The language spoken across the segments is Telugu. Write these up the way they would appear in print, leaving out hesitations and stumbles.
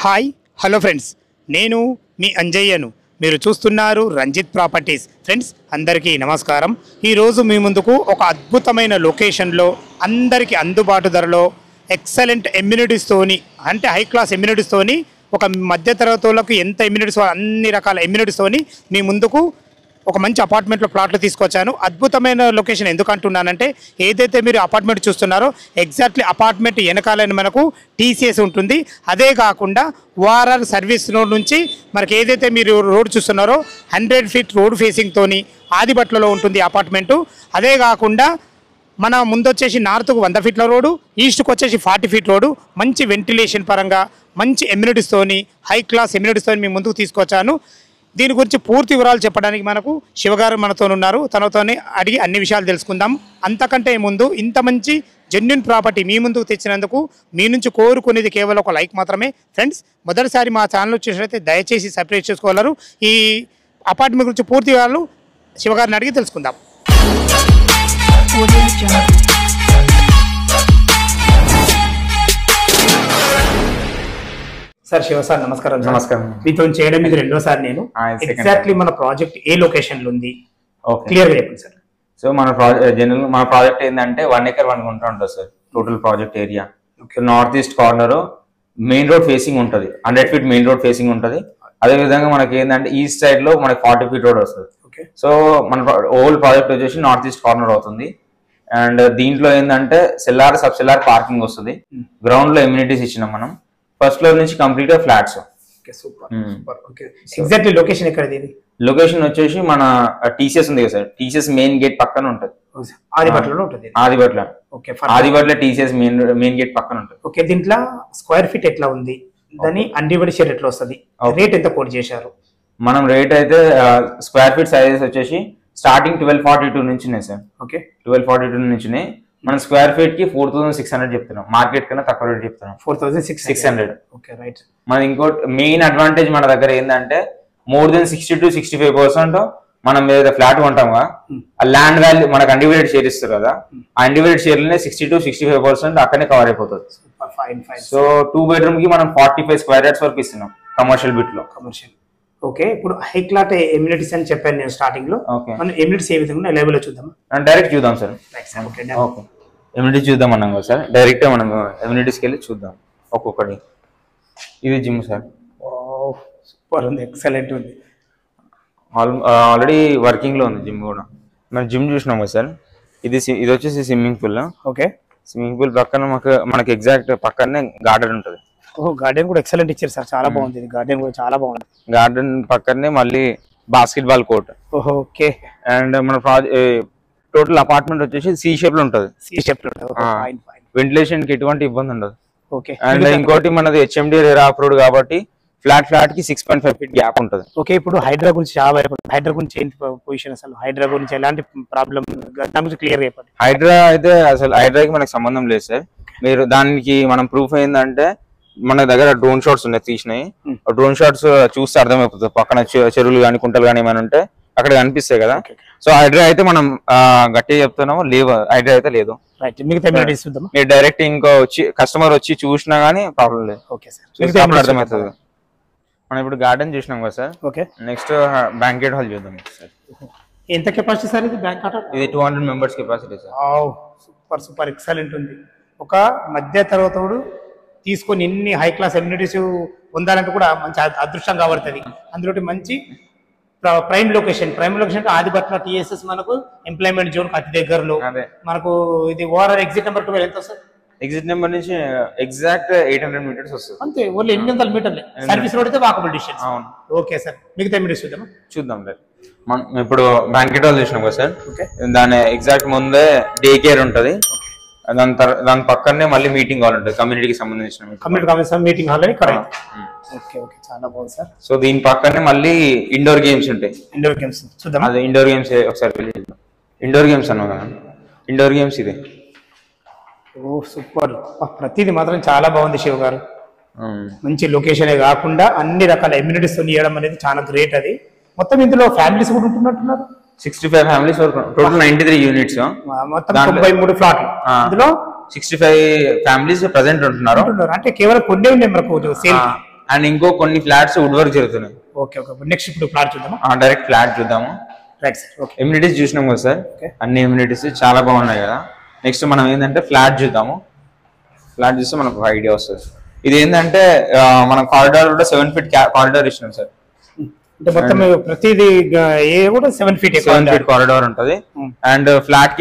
హాయ్ హలో ఫ్రెండ్స్, నేను మీ అంజయ్యను. మీరు చూస్తున్నారు రంజిత్ ప్రాపర్టీస్. ఫ్రెండ్స్ అందరికీ నమస్కారం. ఈరోజు మీ ముందుకు ఒక అద్భుతమైన లొకేషన్లో అందరికీ అందుబాటు ధరలో ఎక్సలెంట్ ఎమ్యూనిటీస్తోని, అంటే హై క్లాస్ ఎమ్యూనిటీస్తోని, ఒక మధ్యతరగతులకు ఎంత ఎమ్యూనిటీస్ అన్ని రకాల ఎమ్యూనిటీస్తోని మీ ముందుకు ఒక మంచి అపార్ట్మెంట్లో ప్లాట్లు తీసుకొచ్చాను. అద్భుతమైన లొకేషన్ ఎందుకు అంటున్నానంటే, ఏదైతే మీరు అపార్ట్మెంట్ చూస్తున్నారో ఎగ్జాక్ట్లీ అపార్ట్మెంట్ వెనకాలని మనకు టీసీఎస్ ఉంటుంది. అదే కాకుండా ఓఆర్ఆర్ సర్వీస్ రోడ్ నుంచి మనకి ఏదైతే మీరు రోడ్ చూస్తున్నారో 100 ఫీట్ రోడ్ ఫేసింగ్తోని ఆదిబట్లలో ఉంటుంది అపార్ట్మెంటు. అదే కాకుండా మన ముందొచ్చేసి నార్త్కు 100 ఫీట్ల రోడ్డు, ఈస్ట్కి వచ్చేసి 40 ఫీట్ రోడ్డు. మంచి వెంటిలేషన్ పరంగా మంచి ఎమ్యూనిటీస్తోని, హై క్లాస్ ఎమ్యూనిటీస్తోని మీ ముందుకు తీసుకొచ్చాను. దీని గురించి పూర్తి వివరాలు చెప్పడానికి మనకు శివగారు మనతో ఉన్నారు. తనతోనే అడిగి అన్ని విషయాలు తెలుసుకుందాం. అంతకంటే ముందు ఇంత మంచి జెన్యూన్ ప్రాపర్టీ మీ ముందుకు తెచ్చినందుకు మీ నుంచి కోరుకునేది కేవలం ఒక లైక్ మాత్రమే. ఫ్రెండ్స్, మొదటిసారి మా ఛానల్ వచ్చేసినట్లయితే దయచేసి సబ్స్క్రైబ్ చేసుకోగలరు. ఈ అపార్ట్మెంట్ గురించి పూర్తి వివరాలు శివగారిని అడిగి తెలుసుకుందాం. సార్, శివ సార్ నమస్కారం. నమస్కారం. మీతో చేయడం ఇది రెండోసారి. నేను ఎగ్జాక్ట్లీ మన ప్రాజెక్ట్ ఏ లొకేషన్ లో ఉంది క్లియర్ గా చెప్పండి సార్. సో మన ప్రాజెక్ట్ ఏంటంటే 1 acre 1 గుంట ఉంటుంది sir. Total project area north east corner main road facing ఉంటుంది. 100 ఫీట్ మెయిన్ రోడ్ ఫేసింగ్ ఉంటుంది. అదే విధంగా మనకి ఏంటంటే ఈస్ట్ సైడ్ లో మనకి 40 ఫీట్ రోడ్ వస్తుంది. సో మన ఓల్డ్ ప్రాజెక్ట్ వచ్చేసి నార్త్ ఈస్ట్ కార్నర్ అవుతుంది. అండ్ దీంట్లో ఏంటంటే సెల్లార్ సబ్ సెల్లార్ పార్కింగ్ వస్తుంది. గ్రౌండ్ లో ఎమ్యూనిటీస్ ఇచ్చినాం మనం. ఫస్ట్ ఫ్లోర్ నుంచి కంప్లీట్ గా ఫ్లాట్స్. ఎగ్జాక్ట్లీ లొకేషన్ ఎక్కడ? లొకేషన్ వచ్చేసి మన టీసీఎస్ ఉంది కదా సార్, టీసీఎస్ మెయిన్ గేట్ పక్కన ఉంటుంది. ఆదిబట్లలో ఉంటుంది. ఆదిబట్ల టీసీఎస్ మెయిన్ గేట్ పక్కన ఉంటుంది. ఓకే, దీంట్లో స్క్వేర్ ఫీట్ ఎట్లా ఉంది, దాని అన్డివైడెడ్ షేర్ ఎట్లా వస్తుంది, రేట్ ఎంత కోట్ చేశారు? మనం రేట్ అయితే స్క్వేర్ ఫీట్ సైజెస్ వచ్చేసి స్టార్టింగ్ 1242 నుంచి సార్. ఓకే, 1242 నుంచి మనం స్క్వేర్ ఫీట్ కి 4600 చెప్తున్నాం. మార్కెట్ కన్నా తక్కువ రేట్ చెప్తున్నాం, 4600. Okay, right. మన ఇంకోటి మెయిన్ అడ్వాంటేజ్ మన దగ్గర ఏంటంటే మోర్ దెన్ 60 to 65% మనం ఏదైతే ఫ్లాట్ కొంటామా ఆ ల్యాండ్ వాల్యూ మనకు అన్డివైడెడ్ షేర్ ఇస్తారు కదా, ఆ అన్డివైడెడ్ షేర్ లోనే 60 to 65% అక్కడనే కవర్ అయిపోతుంది. సో 2 bedroom కి మనం 45 square yards వరకు ఇస్తున్నాం కమర్షియల్ బిట్ లో. కమర్షియల్. ఓకే, ఇప్పుడు హై క్లాస్ ఎమ్యూనిటీస్ అని చెప్పాను నేను స్టార్టింగ్ లో. మనం ఎమ్యూనిటీస్ ఏ విధంగా అవైలబుల్ చూద్దాం. డైరెక్ట్ చూద్దాం సార్. ఓకే, ఎమ్యూనిటీస్ చూద్దాం అన్నాం కదా సార్, డైరెక్ట్ మనం ఎమ్యూనిటీస్కి వెళ్ళి చూద్దాం ఒక్కొక్కటి. ఇది జిమ్ సార్. సూపర్ ఉంది, ఎక్సలెంట్ ఉంది. ఆల్రెడీ వర్కింగ్ లో ఉంది జిమ్ కూడా. మనం జిమ్ చూసినాం కదా సార్. ఇది వచ్చేసి swimming pool. Okay, swimming pool పక్కన మనకి ఎగ్జాక్ట్ పక్కనే గార్డెన్ ఉంటుంది. గార్డెన్ కూడా ఎక్సలెంట్ ఇచ్చారు సార్, చాలా బాగుంది. గార్డెన్ కూడా చాలా బాగుంది. గార్డెన్ పక్కనే మళ్ళీ బాస్కెట్బాల్ కోర్ట్. ఓకే, అండ్ మన టోటల్ అపార్ట్మెంట్ వచ్చేసి సి షేప్ లో ఉంటుంది. వెంటిలేషన్ కి ఎటువంటి ఇబ్బంది ఉండదు. ఓకే, అండ్ ఇంకోటి మనది HMD రేరా అప్రూవ్డ్ కాబట్టి ఫ్లాట్ కి 6.5 feet గ్యాప్ ఉంటుంది. ఓకే, ఇప్పుడు హైడ్రా గురించి చాలా హైడ్రా గురించి ఏంటి పొజిషన్, అసలు హైడ్రా గురించి ఎలాంటి ప్రాబ్లం దాని గురించి క్లియర్ చెప్పండి. హైడ్రా అయితే అసలు హైడ్రాకి మనకు సంబంధం లేదు సార్. మీరు దానికి మనం ప్రూఫ్ ఏంటంటే మన దగ్గర డ్రోన్ షాట్స్ ఉన్నాయి, తీసినాయి. డ్రోన్ షాట్స్ చూస్తే అర్థమైపోతుంది. పక్కన చెరువులు కానీ కుంటలు కానీ ఏమైనా ఉంటే అక్కడ కనిపిస్తాయి కదా. సో హైడ్రా అయితే మనం గట్టిగా చెప్తున్నాము, లేవు హైడ్రా అయితే లేదు. మీరు డైరెక్ట్ ఇంకా వచ్చి కస్టమర్ వచ్చి చూసినా గానీ ప్రాబ్లం లేదు. అర్థమవుతుంది. మనం ఇప్పుడు గార్డెన్ చూసినాం కదా sir. Okay, next banquet hall చూద్దాం సార్. ఎంత కెపాసిటీ సార్ ఇది? బ్యాంకెట్ హాల్ ఇది 200 members capacity sir. Super super excellent ఉంది. ఒక మధ్య తరగతోడు తీసుకొని ఇన్ని హై క్లాస్ ఎమ్యూనిటీస్ పొందాలంటే కూడా మంచి అదృష్టం కాబడుతుంది. అందులో మంచి ప్రైమ్ లొకేషన్ ఆదిబట్ల టీఎస్ఎస్ మనకు ఎంప్లాయ్మెంట్ జోన్ అతి దగ్గరలో. మనకు ఇది ఓఆర్ఆర్ ఎగ్జిట్ నెంబర్ 12 ఎంత సార్? ఎగ్జిట్ నెంబర్ నుంచి ఎగ్జాక్ట్ 800 meters వస్తుంది. అంతే, ఓన్లీ 800 మీటర్లే. సర్వీస్ రోడ్ అయితే వాకబుల్ డిస్టెన్స్. అవును. ఓకే సార్, మిగతా ఎమ్యూనిటీస్ చూద్దాం. మనం ఇప్పుడు బ్యాంకెట్ హాల్ చూసినాం కదా సార్. దాని ఎగ్జాక్ట్ ముందే డే కేర్ ఉంటుంది. దాని పక్కనే మళ్ళీ మీటింగ్ హాల్ ఉంటుంది, కమ్యూనిటీకి సంబంధించిన మీటింగ్ హాల్. ఓకే, చాలా బాగుంది సార్. సో దీని పక్కనే మళ్ళీ ఇండోర్ గేమ్స్ ఉంటాయి. ఇండోర్ గేమ్స్ చూద్దాం. అదే ఇండోర్ గేమ్స్ ఒకసారి వెళ్ళి ఇండోర్ గేమ్స్ అన్నా కదా. ఇండోర్ గేమ్స్ ఇది. ఓ సూపర్, ప్రతిదీ మాత్రం చాలా బాగుంది శివ గారు. మంచి లొకేషన్ కాకుండా అన్ని రకాల ఎమ్యూనిటీస్ ఇవ్వడం అనేది చాలా గ్రేట్. అది మొత్తం ఇందులో ఫ్యామిలీస్ కూడా ఉంటున్నట్టున్నారు. 65 families వరకు, టోటల్ 93 units. మొత్తం 93 ఫ్లాట్లు. అందులో 65 families ప్రెసెంట్ ఉంటున్నారు. అంటే కేవలం కొన్ని ఉన్నాయి మనకు సేల్. అండ్ ఇంకో కొన్ని ఫ్లాట్స్ వుడ్ వర్క్ జరుగుతున్నాయి. ఓకే ఓకే, నెక్స్ట్ ఇప్పుడు ఫ్లాట్ చూద్దాము. డైరెక్ట్ ఫ్లాట్ చూద్దాము. Right sir. ఓకే, ఎమ్యూనిటీస్ చూసినాం కదా సార్, అన్ని ఎమ్యూనిటీస్ చాలా బాగున్నాయి కదా. నెక్స్ట్ మనం ఏంటంటే ఫ్లాట్ చూద్దాము. ఫ్లాట్ చూస్తే మనకు ఒక ఐడియా వస్తుంది. ఇది ఏంటంటే మనం కారిడార్ కూడా 7 feet కారిడార్ ఇచ్చినాం సార్. అంటే మొత్తం ప్రతిది ఏ కూడా 7 feet కారిడార్ ఉంటది. అండ్ ఫ్లాట్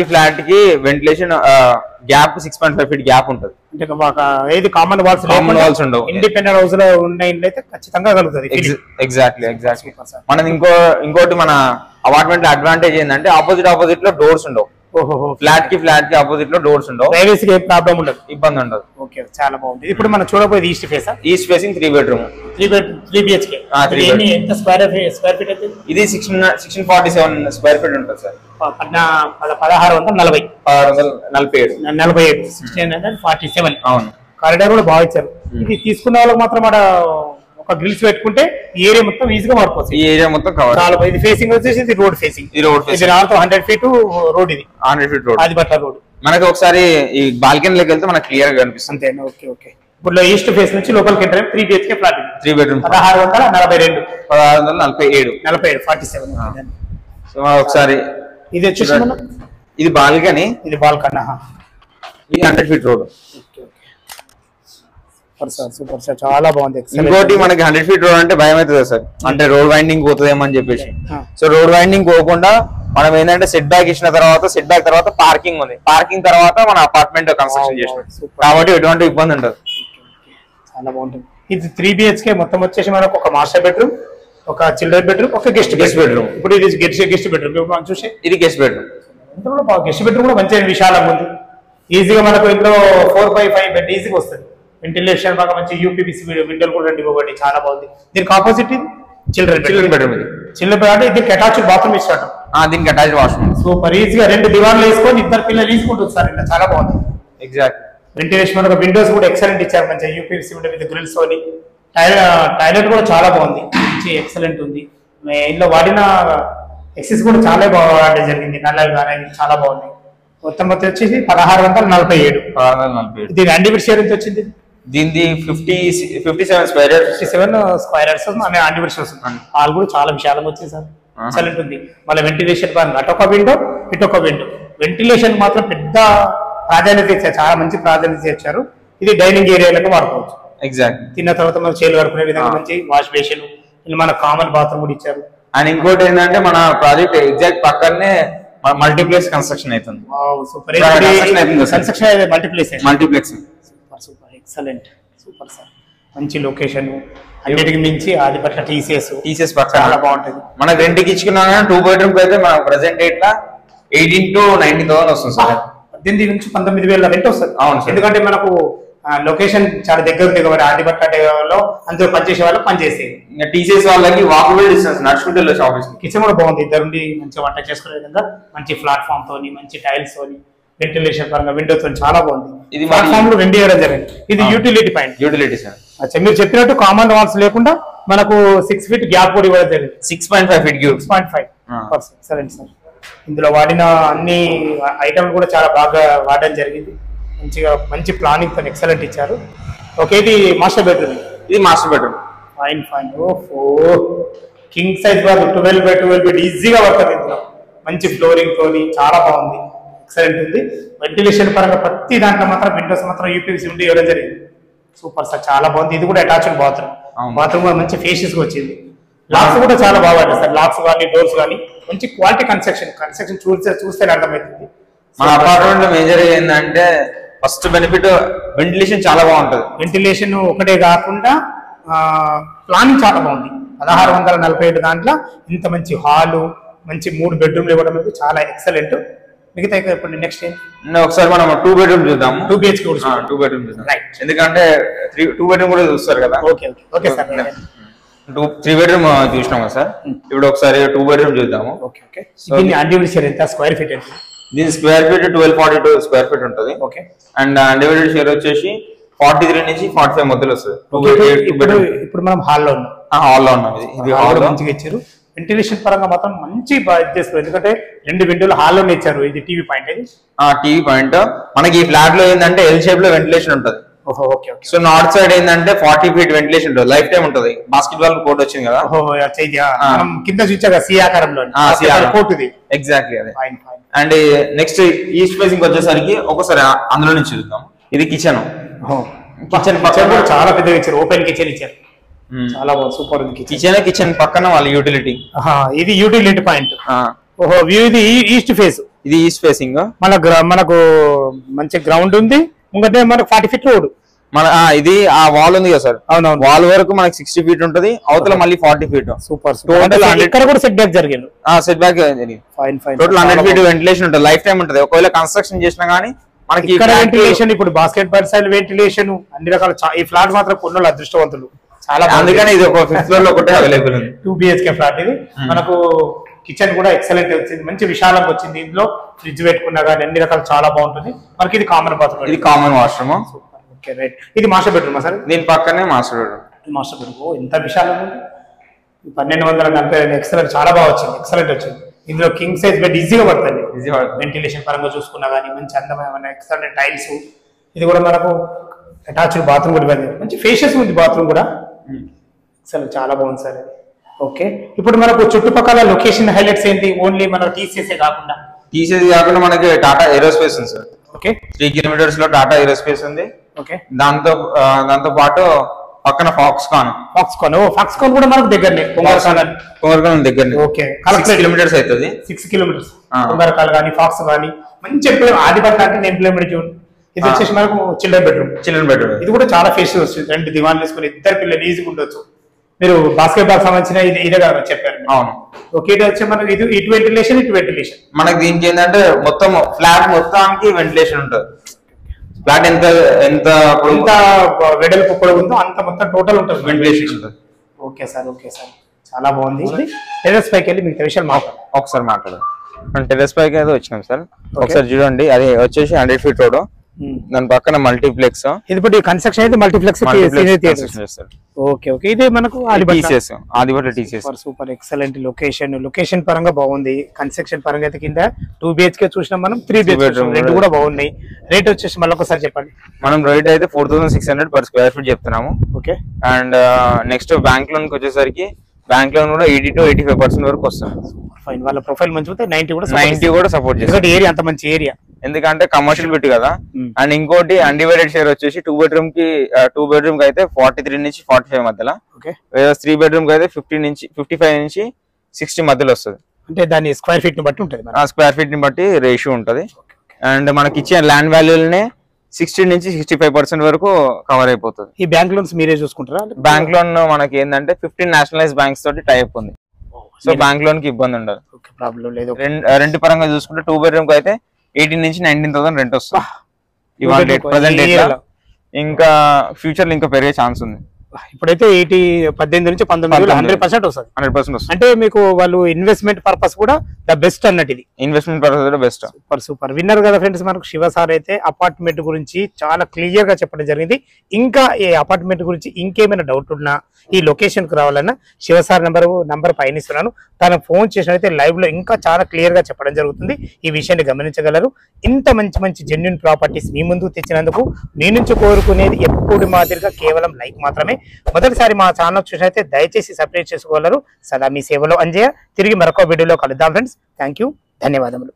కి వెంటిలేషన్ గ్యాప్ 6.5 feet గ్యాప్ ఉంటది. అంటే ఏది కామన్ వాల్స్ ఉండవు. ఇండిపెండెంట్ హౌస్ లో ఉన్న ఇండ్లు అయితే ఖచ్చితంగా కలుగుతుంది. ఎగ్జాక్ట్లీ. మనది ఇంకోటి మన అపార్ట్మెంట్ లో అడ్వాంటేజ్ ఏంటంటే ఆపోజిట్ లో డోర్స్ ఉండవు. ఫ్లాట్ కి ఆపోజిట్ లో డోర్స్ ఉండవు. ప్రైవసీకి ఏం ప్రాబ్లం ఉండదు, ఇబ్బంది ఉండదు. ఓకే, చాలా బాగుంది. ఇప్పుడు మనం చూడబోయేది east face. East facing 3 bedroom 3 BHK. ఎంత స్క్వేర్ ఫీట్ అయితే? ఇది 1647 square feet ఉంటుంది సార్. 1647 1647. అవును. కారిడార్ కూడా బాగా ఇచ్చారు. ఇది తీసుకున్న వాళ్ళకి మాత్రం ఒక గ్రిల్స్ పెట్టుకుంటే ఈ ఏరియా మొత్తం ఈజీగా మారిపోతుంది. ఈ ఏరియా మొత్తం కవర్. చాలా ఇది ఫేసింగ్ వచ్చేసి ఇది రోడ్ ఫేసింగ్. ఇది 100 feet రోడ్. ఇది 100 feet రోడ్, ఆదిపట్ల రోడ్. మనకి ఒకసారి ఈ బాల్కనీలోకి వెళ్తే మనకు క్లియర్ గా కనిపిస్తుంది. అంతేనా? Okay okay. ఇప్పుడు ఈస్ట్ ఫేస్ నుంచి లోపలికి enter 3 BHK flat. 3 bedroom 1642 1647 47. So ఒకసారి ఇది వచ్చేసి ఇది బాల్కనీ. ఇది బాల్కనీ. ఇది 100 feet రోడ్. సూపర్ సార్, చాలా బాగుంది. ఇంకోటి మనకి 100 feet రోడ్ అంటే భయం అవుతుంది సార్, అంటే రోడ్ వైండింగ్ పోతుందేమో అని చెప్పేసి. సో రోడ్ వైండింగ్ పోకుండా మనం ఏంటంటే సెట్ బ్యాక్ ఇచ్చిన తర్వాత పార్కింగ్ ఉంది. పార్కింగ్ తర్వాత మన అపార్ట్మెంట్ కన్స్ట్రక్షన్ చేసినాం కాబట్టి ఎటువంటి ఇబ్బంది ఉండదు. చాలా బాగుంటుంది. ఇది 3 BHK మొత్తం వచ్చేసి మనకు ఒక మాస్టర్ బెడ్రూమ్, ఒక చిల్డ్రన్ బెడ్రూమ్, ఒక గెస్ట్ బెడ్రూమ్. ఇప్పుడు ఇది గెస్ట్ బెడ్రూమ్ మనం చూసి ఇది గెస్ట్ బెడ్రూమ్. గెస్ట్ బెడ్రూమ్ కూడా మంచి విశాలంగా ఉంది. ఈజీగా మనకు ఇంట్లో 4x5 బెడ్ ఈజీగా వస్తుంది. వెంటిలేషన్ బాగా మంచి యూపీపీసీ విండోలు కూడా ఇవ్వబడి చాలా బాగుంది. దీనికి ఆపోజిట్ ఇది చిల్డ్రన్ బెడ్రూమ్. చిల్డ్రన్ బెడ్ అంటే దీనికి అటాచ్డ్ బాత్రూమ్ ఇస్తాడు. దీనికి అటాచ్డ్ వాష్రూమ్. సూపర్, ఈజీగా 2 దివాన్లు వేసుకొని 2 పిల్లలు తీసుకుంటుంది సార్. ఇలా చాలా బాగుంది. ఎగ్జాక్ట్. వెంటిలేషన్ విండోస్ కూడా ఎక్సలెంట్ ఇచ్చారు. మంచిగా యూపీపీసీ విండో విత్ గ్రిల్స్ తోని. టాయిలెట్ కూడా చాలా బాగుంది, మంచి ఎక్సలెంట్ ఉంది. ఇంట్లో వాడిన ఎక్సెస్ కూడా చాలా బాగా వాడడం జరిగింది. నల్లలు కానీ చాలా బాగున్నాయి. మొత్తం వచ్చేసి 1647. దీని యాండివిడ్ షేర్ ఎంత వచ్చింది? దీనిది 57 square yards అనే యాండివిడ్ వస్తుంది. హాల్ కూడా చాలా విశాలంగా వచ్చింది సార్, ఎక్సలెంట్ ఉంది. మళ్ళీ వెంటిలేషన్ అటొక విండో ఇటొక విండో. వెంటిలేషన్ మాత్రం పెద్ద ప్రాధాన్యత ఇచ్చారు, చాలా మంచి ప్రాధాన్యత ఇచ్చారు. ఇది డైనింగ్ ఏరియాలకు వాడుకోవచ్చు. ఎగ్జాక్ట్. తిన్న తర్వాత మనం చేలు కడుకునే విధంగా మంచి వాష్ బేసిన్, మన కామన్ బాత్రూమ్ కూడా ఇచ్చారు. అండ్ ఇంకోటి ఏంటంటే మన ప్రాజెక్ట్ ఎగ్జాక్ట్ పక్కనే మల్టీప్లెక్స్ కన్స్ట్రక్షన్ అవుతుంది. Multiplex. Super excellent, super sir. మంచి లొకేషన్, అన్నిటికి మించి ఆదిపట్ల టీసీఎస్ పక్కన చాలా బాగుంటుంది. మనకు రెంట్కి ఇచ్చుకున్నా 2 bedroom అయితే మన ప్రెసెంట్ రేట్ లా 18 to 19,000 వస్తుంది సార్. 18 నుంచి 19,000 రెంట్ వస్తుంది. అవును సార్, ఎందుకంటే మనకు లొకేషన్ చాలా దగ్గర దిగబడి ఆదిపట్లలో అందులో పనిచేసే వాళ్ళు పనిచేసేది. ఇంకా టీసీఎస్ వాళ్ళకి వాకబుల్ డిస్టెన్స్ నడుచుకుంటే వెళ్ళొచ్చు ఆఫీస్. కిచెన్ కూడా బాగుంది. ఇద్దరుండి మంచిగా వంట చేసుకునే విధంగా మంచి ప్లాట్ఫామ్ తోని, మంచి టైల్స్ తోని, వెంటిలేషన్ పరంగా విండోస్ తోని చాలా బాగుంది. ఇది ప్లాట్ఫామ్ లో 2 వేయడం జరిగింది. ఇది యూటిలిటీ పాయింట్. Utility sir. అచ్చా, మీరు చెప్పినట్టు కామన్ వాల్స్ లేకుండా మనకు 6 feet గ్యాప్ కూడా ఇవ్వడం జరిగింది. 6.5 feet గ్యాప్. 6.5. సరే సార్. ఇందులో వాడిన అన్ని ఐటమ్లు కూడా చాలా బాగా వాడడం జరిగింది. మంచిగా మంచి ప్లానింగ్ తో ఎక్సలెంట్ ఇచ్చారు. ఓకే, ఇది మాస్టర్ బెడ్రూమ్. ఇది master bedroom. Fine. King size bath 12 by 12 bed ఈజీగా పడుతుంది. ఇందులో మంచి ఫ్లోరింగ్ తోని చాలా బాగుంది, ఎక్సలెంట్ ఉంది. వెంటిలేషన్ పరంగా ప్రతి దాంట్లో మాత్రం విండోస్ మాత్రం యూపీవీసీ ఉండి ఇవ్వడం జరిగింది. సూపర్ సార్, చాలా బాగుంది. ఇది కూడా అటాచ్డ్ బాత్రూమ్. బాత్రూమ్ కూడా మంచి ఫేషియస్ గా వచ్చింది. లాక్స్ కూడా చాలా బాగా సార్. లాక్స్ కానీ డోర్స్ కానీ మంచి క్వాలిటీ కన్స్ట్రక్షన్ చూస్తే అర్థమవుతుంది. మన అపార్ట్మెంట్ లో మేజర్ ఏంటంటే ఫస్ట్ బెనిఫిట్ వెంటిలేషన్ చాలా బాగుంటుంది. వెంటిలేషన్ ఒకటే కాకుండా ప్లానింగ్ చాలా బాగుంది. 1647 దాంట్లో ఇంత మంచి హాలు, మంచి 3 bedroomలు ఇవ్వడం చాలా ఎక్సలెంట్. మిగతా ఇప్పుడు నెక్స్ట్ ఒకసారి మనం 2 bedroom చూద్దాము. 2 BHK కూడా 2 bedroom చూద్దాం. ఎందుకంటే 2 bedroom కూడా చూస్తారు కదా. Okay sir. 3 bedroom చూసినాం కదా సార్. ఇప్పుడు ఒకసారి 2 bedroom చూద్దాము. దీని యాండివిడ్ షేర్ ఎంత? స్క్వేర్ ఫీట్ ఎంత? దీని స్క్వేర్ ఫీట్ 1242 square feet ఉంటుంది. ఓకే. అండ్ యాండివిడ్ షేర్ వచ్చేసి 43 నుంచి 45 మధ్యలో వస్తుంది. ఇప్పుడు మనం హాల్లో ఉన్నాం. హాల్లో ఉన్నాం. ఇది హాల్ మంచిగా ఇచ్చారు. వెంటిలేషన్ పరంగా మాత్రం మంచి చేస్తారు. ఎందుకంటే 2 విండోలు హాల్లోనే ఇచ్చారు. ఇది టీవీ పాయింట్. ఇది టీవీ పాయింట్. మనకి ఈ ఫ్లాట్ లో ఏంటంటే ఎల్ షేప్ లో వెంటిలేషన్ ఉంటుంది. ఓహో okay okay. So north side ఏంటంటే 40 feet వెంటిలేషన్ ఉంటుంది, లైఫ్ టైం ఉంటుంది. బాస్కెట్ బాల్ కోర్ట్ వచ్చింది కదా, ఓహో అచ్చా ఇది మనం కింద చూచాక సి ఆకారంలో కోర్ట్ ఇది. ఎగ్జాక్ట్లీ అదే. Fine fine. And next east facing వచ్చేసరికి ఒకసారి అందులో నుంచి చూద్దాం. ఇది కిచెన్. కిచెన్ కూడా చాలా పెద్దగా ఇచ్చారు, ఓపెన్ కిచెన్ ఇచ్చారు, చాలా బాగుంది, సూపర్ ఉంది కిచెన్. కిచెన్ పక్కన వాళ్ళ యూటిలిటీ, ఇది యూటిలిటీ పాయింట్. ఓహో వ్యూ ఇది ఈస్ట్ ఫేస్, ఇది ఈస్ట్ ఫేసింగ్. మనకు మంచి గ్రౌండ్ ఉంది, ఇంకంటే మనకు 40 feet రోడ్. మన ఇది ఆ వాల్ ఉంది కదా సార్, అవునవును, వాల్ వరకు మనకి 60 feet ఉంటుంది, అవతల మళ్ళీ 40 feet. Super total. ఇక్కడ కూడా సెట్ బ్యాక్ జరిగింది, set back fine fine. Total 100 feet ventilation ఉంటుంది, లైఫ్ టైం ఉంటుంది. ఒకవేళ కన్స్ట్రక్షన్ చేసినా గానీ మనకి ఇక్కడ వెంటిలేషన్, ఇప్పుడు బాస్కెట్ బాల్ సైడ్ వెంటిలేషన్ అన్ని రకాల. ఈ ఫ్లాట్ మాత్రం కొన్న అదృష్టవంతులు చాలా, అందుకని ఇది ఒక 5th floor లో ఒకటే అవైలబుల్ ఉంది. 2 BHK ఫ్లాట్ ఇది. మనకు కిచెన్ కూడా ఎక్సలెంట్ వచ్చింది, మంచి విశాలంగా వచ్చింది. ఇందులో ఫ్రిడ్జ్ పెట్టుకున్నా కానీ అన్ని రకాలు చాలా బాగుంటుంది. మనకి ఇది కామన్ బాత్రూమ్, ఇది కామన్ వాష్రూమ్. Okay right. ఇది మాస్టర్ బెడ్రూమ్ సార్, దీని పక్కనే మాస్టర్ బెడ్రూమ్. మాస్టర్ బెడ్రూమ్ ఎంత విశాలంగా ఉంది. 1240 ఎక్సలెంట్, చాలా బాగా వచ్చింది, ఎక్సలెంట్ వచ్చింది. ఇందులో కింగ్ సైజ్ బెడ్ ఈజీగా పడుతుంది, వెంటిలేషన్ పరంగా చూసుకున్నా కానీ మంచి అందమైన ఎక్సలెంట్ టైల్స్. ఇది కూడా మనకు అటాచ్డ్ బాత్రూమ్ కూడా ఇవ్వండి, మంచి ఫేషియస్ ఉంది బాత్రూమ్ కూడా, అసలు చాలా బాగుంది సార్ ఇది. ఓకే, ఇప్పుడు మనకు చుట్టుపక్కల లొకేషన్ హైలైట్స్ ఏంటి? ఓన్లీ మన టీసీఎస్ కాకుండా మనకి టాటా ఏరోస్పేస్ ఉంది సార్. ఓకే, 3 kilometers లో టాటా ఏరోస్పేస్ ఉంది. ఓకే, దాంతో పాటు పక్కన ఫాక్స్కాన్ కూడా మనకు దగ్గరనే, కొంగరకాన్ దగ్గరనే. ఓకే, 6 kilometers అవుతుంది, 6 kilometers. కొంగరకాల్ కానీ ఫాక్స్ కానీ మంచి ఆదిపట్ల అంటే ఎంప్లాయ్మెంట్ జోన్. ఇది వచ్చేసి మనకు చిల్డ్రన్ బెడ్రూమ్. ఇది కూడా చాలా ఫేషియస్ వస్తుంది, 2 దివాన్లు వేసుకుని 2 పిల్లలు ఈజీగా ఉండొచ్చు. మీరు బాస్కెట్ బాల్ సంబంధించిన ఇదే కదా చెప్పారు. అవును. ఓకే, ఇది వచ్చి మనకి ఇటు వెంటిలేషన్ మనకి దీనికి ఏంటంటే మొత్తం ఫ్లాట్ మొత్తానికి వెంటిలేషన్ ఉంటుంది. ఫ్లాట్ ఎంత వెడల్పు పొడవు ఉందో అంత మొత్తం టోటల్ ఉంటుంది, వెంటిలేషన్ ఉంటుంది. ఓకే సార్, ఓకే సార్, చాలా బాగుంది. టెర్రస్ పైకి వెళ్ళి మీకు విషయాలు ఒకసారి మాట్లాడదాం. టెర్రస్ పైకి అయితే వచ్చినాం సార్, ఒకసారి చూడండి. అది వచ్చేసి 100 feet రోడ్, దాని పక్కన మల్టీప్లెక్స్. ఇది ఇప్పుడు కన్స్ట్రక్షన్ అయితే మల్టీప్లెక్స్. ఓకే ఓకే, ఇది మనకు Adibatla TCS. Super excellent location పరంగా బాగుంది. కన్స్ట్రక్షన్ పరంగా అయితే కింద 2 BHK చూసినాం మనం, 3 BHK రెండు కూడా బాగున్నాయి. రేట్ వచ్చేసి మళ్ళీ ఒకసారి చెప్పండి. మనం రేట్ అయితే 4600 per square feet చెప్తున్నాము. Okay, and next bank loan కి వచ్చేసరికి బ్యాంక్ లోన్ కూడా 80 to 85% వరకు వస్తుంది. ఫైన్, వాళ్ళ ప్రొఫైల్ మంచిగా 90 కూడా సపోర్ట్ చేస్తారు. ఏరియా అంత మంచి ఏరియా, ఎందుకంటే కమర్షియల్ బిట్ కదా. అండ్ ఇంకోటి అన్డివైడెడ్ షేర్ వచ్చేసి 2 bedroom కి అయితే 43 నుంచి 45 మధ్యలో, 3 bedroom కి అయితే 55 నుంచి 60 మధ్యలో వస్తుంది. అంటే దాని స్క్వేర్ ఫీట్ ని బట్టి ఉంటుంది, స్క్వేర్ ఫీట్ ని బట్టి రేషియో ఉంటది. అండ్ మనకి ఇచ్చే ల్యాండ్ వాల్యూనే 60 నుంచి 65% వరకు కవర్ అయిపోతుంది. ఈ బ్యాంక్ లోన్స్ మీరే చూసుకుంటారా? బ్యాంక్ లోన్ మనకి ఏంటంటే 15 నేషనలైజ్ బ్యాంక్స్ తోటి టైప్ ఉంది. సో బ్యాంక్ లోన్ కి ఇబ్బంది ఉండదు, ప్రాబ్లం లేదు. రెంట్ పరంగా చూసుకుంటే 2 bedroom కి అయితే 18 నుంచి 19,000 రెంట్ వస్తుంది ఇవాళ ప్రెసెంట్ డేట్ లో. ఇంకా ఫ్యూచర్ లో ఇంకా పెరిగే ఛాన్స్ ఉంది. ఇప్పుడైతే 18 నుంచి 19 100% వస్తుంది. 100% వస్తుంది. అంటే మీకు వాళ్ళు ఇన్వెస్ట్మెంట్ పర్పస్ కూడా ద బెస్ట్ అన్నట్టు, ఇది ఇన్వెస్ట్మెంట్ పర్పస్ కూడా బెస్ట్. సూపర్ విన్నర్ కదా ఫ్రెండ్స్. మనకు శివ సార్ అయితే అపార్ట్మెంట్ గురించి చాలా క్లియర్ గా చెప్పడం జరిగింది. ఇంకా ఈ అపార్ట్మెంట్ గురించి ఇంకేమైనా డౌట్ ఉన్నా, ఈ లొకేషన్ కు రావాలన్నా శివ సార్ నంబర్ పైన ఇస్తున్నాను, తనకు ఫోన్ చేసినైతే లైవ్ లో ఇంకా చాలా క్లియర్ గా చెప్పడం జరుగుతుంది. ఈ విషయాన్ని గమనించగలరు. ఇంత మంచి జెన్యూన్ ప్రాపర్టీస్ మీ ముందుకు తెచ్చినందుకు మీ నుంచి కోరుకునేది ఎప్పుడు మాదిరిగా కేవలం లైక్ మాత్రమే. మొదటిసారి మా ఛానల్ చూసినైతే దయచేసి సబ్స్క్రైబ్ చేసుకోగలరు. సదా మీ సేవలో అంజయ్య. తిరిగి మరొక వీడియోలో కలుద్దాం ఫ్రెండ్స్. థ్యాంక్ యూ, ధన్యవాదములు.